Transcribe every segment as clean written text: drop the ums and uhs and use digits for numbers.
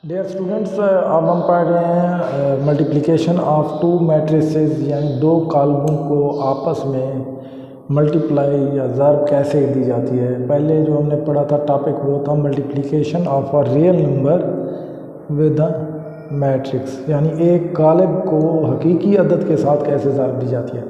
Dear students, अब हम पढ़ रहे हैं मल्टीप्लिकेशन ऑफ टू मैट्रिसेस, यानी दो कॉलमों को आपस में मल्टीप्लाई या ज़र्ब कैसे दी जाती है। पहले जो हमने पढ़ा था टॉपिक वो था multiplication of a real number with a matrix, यानी एक गालिब को हकीकी अदद के साथ कैसे ज़र्ब दी जाती है।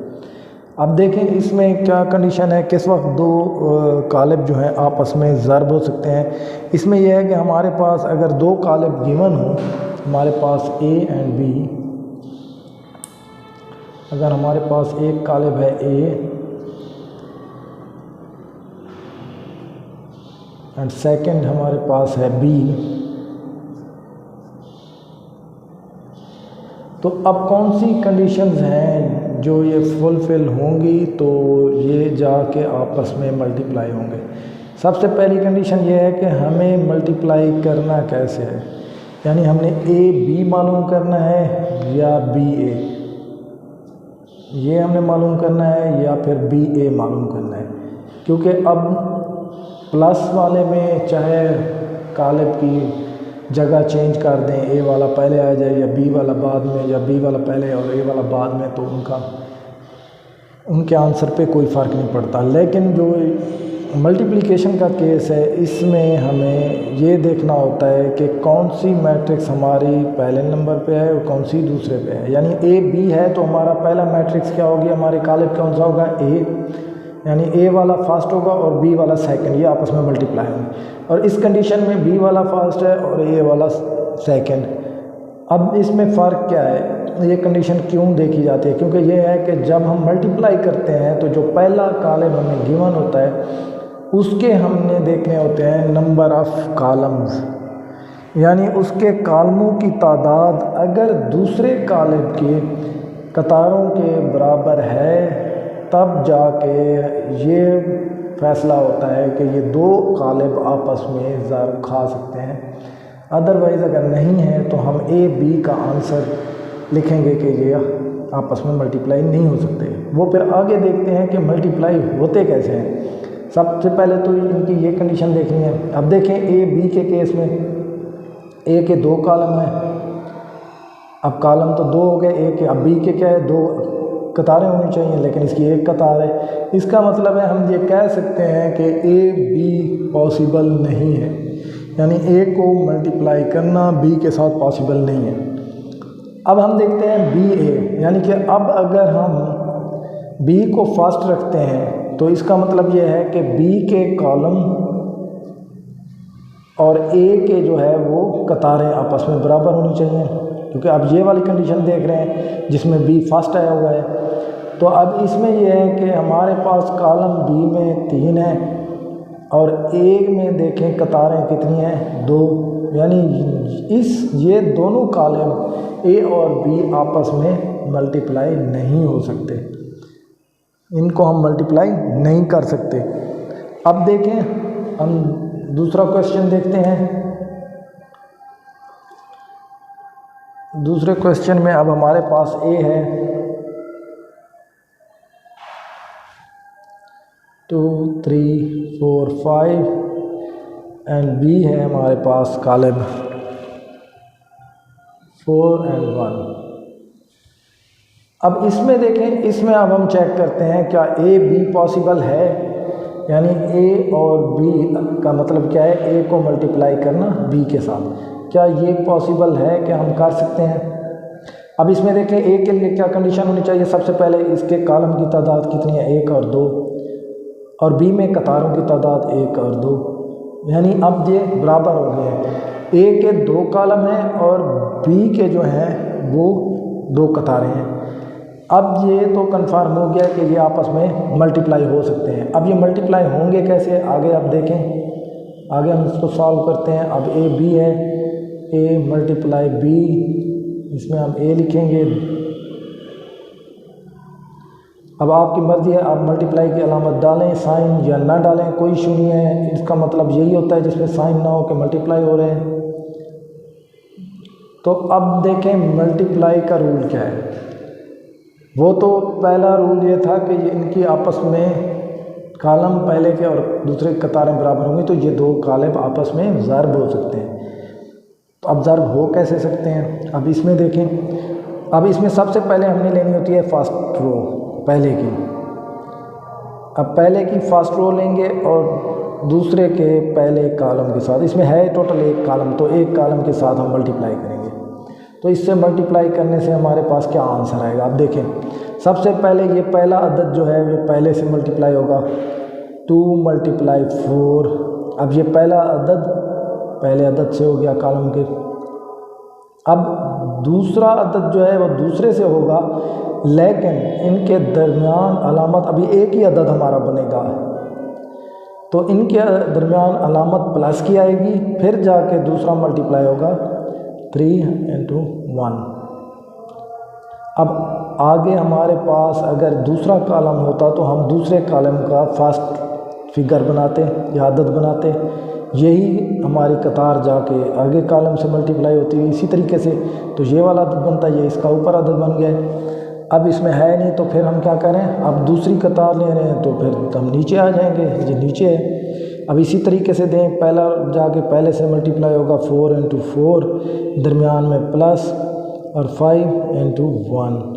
अब देखें इसमें क्या कंडीशन है, किस वक्त दो कालिब जो हैं आपस में ज़र्ब हो सकते हैं। इसमें यह है कि हमारे पास अगर दो कालिब गिवन हो, हमारे पास ए एंड बी, अगर हमारे पास एक कालिब है ए एंड सेकंड हमारे पास है बी, तो अब कौन सी कंडीशंस हैं जो ये फुलफ़िल होंगी तो ये जाके आपस में मल्टीप्लाई होंगे। सबसे पहली कंडीशन ये है कि हमें मल्टीप्लाई करना कैसे है, यानी हमने ए बी मालूम करना है या बी ए, ये हमने मालूम करना है या फिर बी ए मालूम करना है। क्योंकि अब प्लस वाले में चाहे कालिब की जगह चेंज कर दें, ए वाला पहले आ जाए या बी वाला बाद में, या बी वाला पहले और ए वाला बाद में, तो उनके आंसर पे कोई फ़र्क नहीं पड़ता। लेकिन जो मल्टीप्लिकेशन का केस है इसमें हमें ये देखना होता है कि कौन सी मैट्रिक्स हमारी पहले नंबर पे है और कौन सी दूसरे पे है। यानी ए बी है तो हमारा पहला मैट्रिक्स क्या होगी, हमारे कालिब कौन सा होगा, ए, यानी ए वाला फर्स्ट होगा और बी वाला सेकंड, ये आपस में मल्टीप्लाई होंगे। और इस कंडीशन में बी वाला फर्स्ट है और ए वाला सेकंड। अब इसमें फ़र्क क्या है, ये कंडीशन क्यों देखी जाती है, क्योंकि ये है कि जब हम मल्टीप्लाई करते हैं तो जो पहला कालिब हमें गिवन होता है उसके हमने देखने होते हैं नंबर ऑफ़ कॉलम्स, यानी उसके कॉलमों की तादाद अगर दूसरे कालिब के कतारों के बराबर है तब जाके ये फ़ैसला होता है कि ये दो कालिब आपस में ज़र्ब खा सकते हैं। अदरवाइज़ अगर नहीं है तो हम ए बी का आंसर लिखेंगे कि ये आपस में मल्टीप्लाई नहीं हो सकते। वो फिर आगे देखते हैं कि मल्टीप्लाई होते कैसे हैं। सबसे पहले तो इनकी ये कंडीशन देखनी है। अब देखें ए बी के केस में ए के दो कॉलम हैं, अब कॉलम तो दो हो गए ए के, अब बी के क्या है, दो कतारें होनी चाहिए लेकिन इसकी एक कतार है। इसका मतलब है हम ये कह सकते हैं कि ए बी पॉसिबल नहीं है, यानी ए को मल्टीप्लाई करना बी के साथ पॉसिबल नहीं है। अब हम देखते हैं बी ए, यानी कि अब अगर हम बी को फर्स्ट रखते हैं तो इसका मतलब ये है कि बी के कॉलम और ए के जो है वो कतारें आपस में बराबर होनी चाहिए, क्योंकि अब ये वाली कंडीशन देख रहे हैं जिसमें बी फर्स्ट आया हुआ है। तो अब इसमें यह है कि हमारे पास कॉलम बी में 3 है और ए में देखें कतारें कितनी हैं, 2, यानी ये दोनों कॉलम ए और बी आपस में मल्टीप्लाई नहीं हो सकते, इनको हम मल्टीप्लाई नहीं कर सकते। अब देखें हम दूसरा क्वेश्चन देखते हैं। दूसरे क्वेश्चन में अब हमारे पास ए है 2 3 4 5 एंड बी है हमारे पास कॉलम 4 एंड 1। अब इसमें देखें, इसमें अब हम चेक करते हैं क्या ए बी पॉसिबल है, यानी ए और बी का मतलब क्या है, ए को मल्टीप्लाई करना बी के साथ, क्या ये पॉसिबल है कि हम कर सकते हैं। अब इसमें देखें ए के लिए क्या कंडीशन होनी चाहिए, सबसे पहले इसके कॉलम की तादाद कितनी है, 1 और 2, और बी में कतारों की तादाद 1 और 2, यानी अब ये बराबर हो गए हैं। ए के 2 कॉलम हैं और बी के जो हैं वो 2 कतारें हैं। अब ये तो कंफर्म हो गया कि ये आपस में मल्टीप्लाई हो सकते हैं। अब ये मल्टीप्लाई होंगे कैसे, आगे आप देखें, आगे हम इसको सॉल्व करते हैं। अब ए बी है, ए मल्टीप्लाई बी, इसमें हम ए लिखेंगे। अब आपकी मर्ज़ी है, आप मल्टीप्लाई की अलामत डालें साइन या ना डालें, कोई इशू नहीं है। इसका मतलब यही होता है जिसमें साइन ना हो के मल्टीप्लाई हो रहे हैं। तो अब देखें मल्टीप्लाई का रूल क्या है। वो तो पहला रूल ये था कि इनकी आपस में कॉलम पहले के और दूसरे कतारें बराबर होंगी तो ये दो कालिब आपस में ज़र्ब हो सकते हैं। तो ऑब्ज़र्व हो कैसे सकते हैं। अब इसमें देखें, अब इसमें सबसे पहले हमने लेनी होती है फर्स्ट रो, पहले की। अब पहले की फर्स्ट रो लेंगे और दूसरे के पहले कॉलम के साथ, इसमें है टोटल एक कॉलम, तो एक कॉलम के साथ हम मल्टीप्लाई करेंगे। तो इससे मल्टीप्लाई करने से हमारे पास क्या आंसर आएगा। आप देखें, सबसे पहले ये पहला अदद जो है ये पहले से मल्टीप्लाई होगा, 2 × 4। अब ये पहला अदद पहले अदद से हो गया कॉलम के। अब दूसरा अदद जो है वो दूसरे से होगा, लेकिन इनके दरमियान अलामत अभी एक ही अदद हमारा बनेगा, तो इनके दरमियान अलामत प्लस की आएगी, फिर जाके दूसरा मल्टीप्लाई होगा 3 × 1। अब आगे हमारे पास अगर दूसरा कॉलम होता तो हम दूसरे कॉलम का फर्स्ट फिगर बनाते या अदद बनाते, यही हमारी कतार जाके आगे कॉलम से मल्टीप्लाई होती है इसी तरीके से, तो ये वाला अदद बनता है, ये इसका ऊपर अदद बन गया है। अब इसमें है नहीं तो फिर हम क्या करें, अब दूसरी कतार ले रहे हैं तो फिर हम नीचे आ जाएंगे, ये नीचे है। अब इसी तरीके से दें, पहला जाके पहले से मल्टीप्लाई होगा 4 × 4, दरमियान में प्लस, और 5 × 1।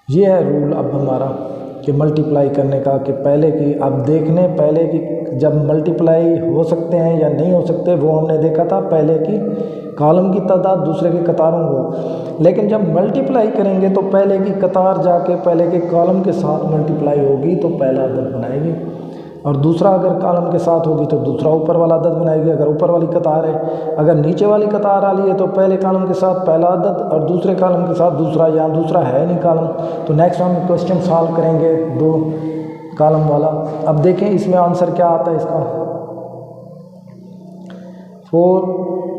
ये है रूल अब हमारा कि मल्टीप्लाई करने का, कि पहले की, अब देखने पहले की जब मल्टीप्लाई हो सकते हैं या नहीं हो सकते वो हमने देखा था, पहले की कॉलम की तादाद दूसरे की कतारों को। लेकिन जब मल्टीप्लाई करेंगे तो पहले की कतार जाके पहले के कॉलम के साथ मल्टीप्लाई होगी तो पहला अदद बनाएगी, और दूसरा अगर कॉलम के साथ होगी तो दूसरा ऊपर वाला अदद बनाएगी। अगर ऊपर वाली कतार है, अगर नीचे वाली कतार आ रही है तो पहले कॉलम के साथ पहला अदद और दूसरे कॉलम के साथ दूसरा, या दूसरा है नहीं कॉलम, तो नेक्स्ट हम क्वेश्चन सॉल्व करेंगे 2 कॉलम वाला। अब देखें इसमें आंसर क्या आता है इसका, 4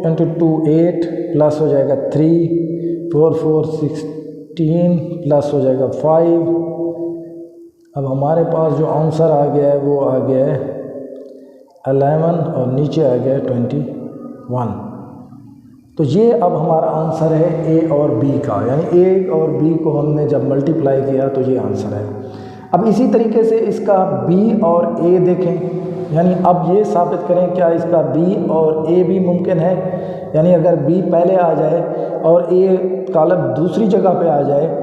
× 2 8 प्लस हो जाएगा 3, 4 4 16 प्लस हो जाएगा 5। अब हमारे पास जो आंसर आ गया है वो आ गया है 11 और नीचे आ गया है 21। तो ये अब हमारा आंसर है ए और बी का, यानी ए और बी को हमने जब मल्टीप्लाई किया तो ये आंसर है। अब इसी तरीके से इसका बी और ए देखें, यानी अब ये साबित करें क्या इसका बी और ए भी मुमकिन है, यानी अगर बी पहले आ जाए और ए कॉलम दूसरी जगह पे आ जाए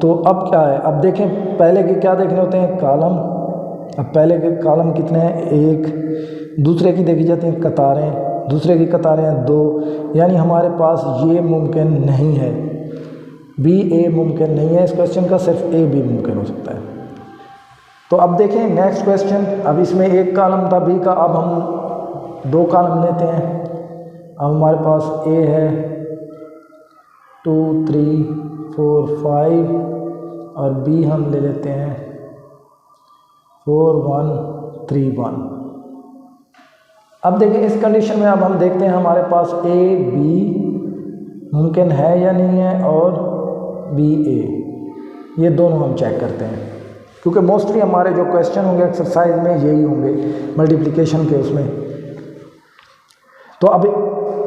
तो अब क्या है। अब देखें पहले के क्या देखने होते हैं, कॉलम। अब पहले के कॉलम कितने हैं, 1, दूसरे की देखी जाती हैं कतारें, दूसरे की कतारें हैं 2, यानी हमारे पास ये मुमकिन नहीं है, बी ए मुमकिन नहीं है इस क्वेश्चन का, सिर्फ ए बी मुमकिन हो सकता है। तो अब देखें नेक्स्ट क्वेश्चन, अब इसमें एक कॉलम था बी का, अब हम 2 कॉलम लेते हैं। अब हमारे पास ए है 2 3 4 5 और बी हम ले लेते हैं 4 1 3 1। अब देखिए इस कंडीशन में अब हम देखते हैं हमारे पास ए बी मुमकिन है या नहीं है, और बी ए, ये दोनों हम चेक करते हैं, क्योंकि मोस्टली हमारे जो क्वेश्चन होंगे एक्सरसाइज में यही होंगे मल्टीप्लिकेशन के उसमें। तो अब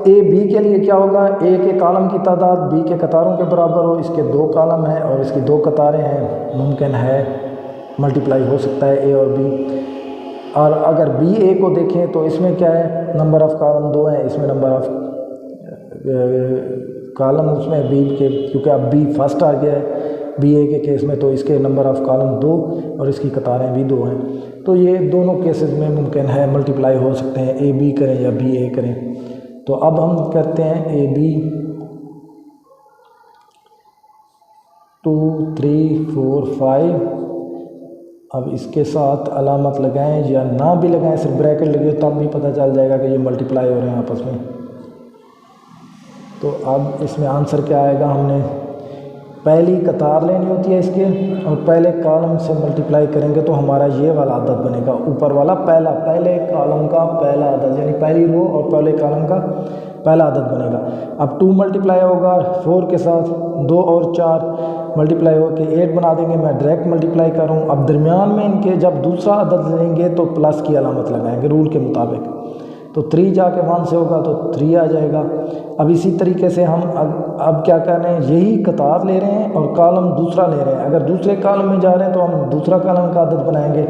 ए बी के लिए क्या होगा, ए के कॉलम की तादाद बी के कतारों के बराबर हो, इसके 2 कॉलम हैं और इसकी 2 कतारें हैं, मुमकिन है मल्टीप्लाई हो सकता है ए और बी। और अगर बी ए को देखें तो इसमें क्या है, नंबर ऑफ़ कॉलम 2 हैं, इसमें नंबर ऑफ़ कॉलम उसमें बी के, क्योंकि अब बी फर्स्ट आ गया है बी ए के केस में, तो इसके नंबर ऑफ़ कॉलम 2 और इसकी कतारें भी 2 हैं। तो ये दोनों केसेस में मुमकिन है मल्टीप्लाई हो सकते हैं, ए बी करें या बी ए करें। तो अब हम करते हैं ए बी 2 3 4 5। अब इसके साथ अलामत लगाएं या ना भी लगाएं, सिर्फ ब्रैकेट लगे तब भी पता चल जाएगा कि ये मल्टीप्लाई हो रहे हैं आपस में। तो अब इसमें आंसर क्या आएगा, हमने पहली कतार लेनी होती है इसके और पहले कॉलम से मल्टीप्लाई करेंगे तो हमारा ये वाला अदद बनेगा, ऊपर वाला पहले कॉलम का पहला अदद, यानी पहली रो और पहले कॉलम का पहला अदद बनेगा। अब 2 मल्टीप्लाई होगा 4 के साथ, 2 और 4 मल्टीप्लाई होकर 8 बना देंगे, मैं डायरेक्ट मल्टीप्लाई कर रहा हूँ। अब दरमियान में इनके जब दूसरा अदद लेंगे तो प्लस की अलामत लगाएंगे रूल के मुताबिक, तो 3 जाके 1 से होगा तो 3 आ जाएगा। अब इसी तरीके से हम अब क्या कर रहे हैं, यही कतार ले रहे हैं और कॉलम दूसरा ले रहे हैं। अगर दूसरे कॉलम में जा रहे हैं तो हम दूसरा कॉलम का अदद बनाएंगे,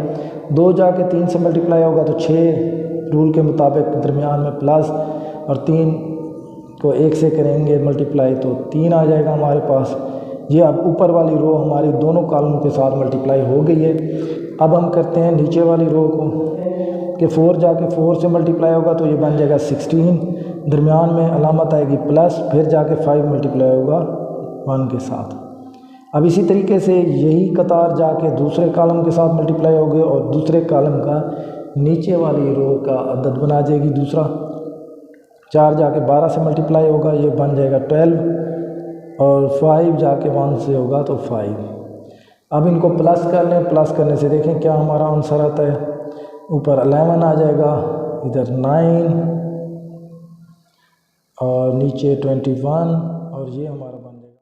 2 जाके 3 से मल्टीप्लाई होगा तो 6 रूल के मुताबिक, दरमियान में प्लस, और 3 को 1 से करेंगे मल्टीप्लाई तो 3 आ जाएगा हमारे पास। ये अब ऊपर वाली रो हमारी दोनों कॉलम के साथ मल्टीप्लाई हो गई है। अब हम करते हैं नीचे वाली रो को कि 4 जाके 4 से मल्टीप्लाई होगा तो ये बन जाएगा 16, दरमियान में अलामत आएगी प्लस, फिर जाके 5 मल्टीप्लाई होगा 1 के साथ। अब इसी तरीके से यही कतार जाके दूसरे कॉलम के साथ मल्टीप्लाई होगी और दूसरे कॉलम का नीचे वाली रो का अदद बना जाएगी दूसरा। 4 जाके 12 से मल्टीप्लाई होगा, ये बन जाएगा 12, और 5 जाके 1 से होगा तो 5। अब इनको प्लस कर लें, प्लस करने से देखें क्या हमारा आंसर आता है। ऊपर 11 आ जाएगा, इधर 9 और नीचे 21, और ये हमारा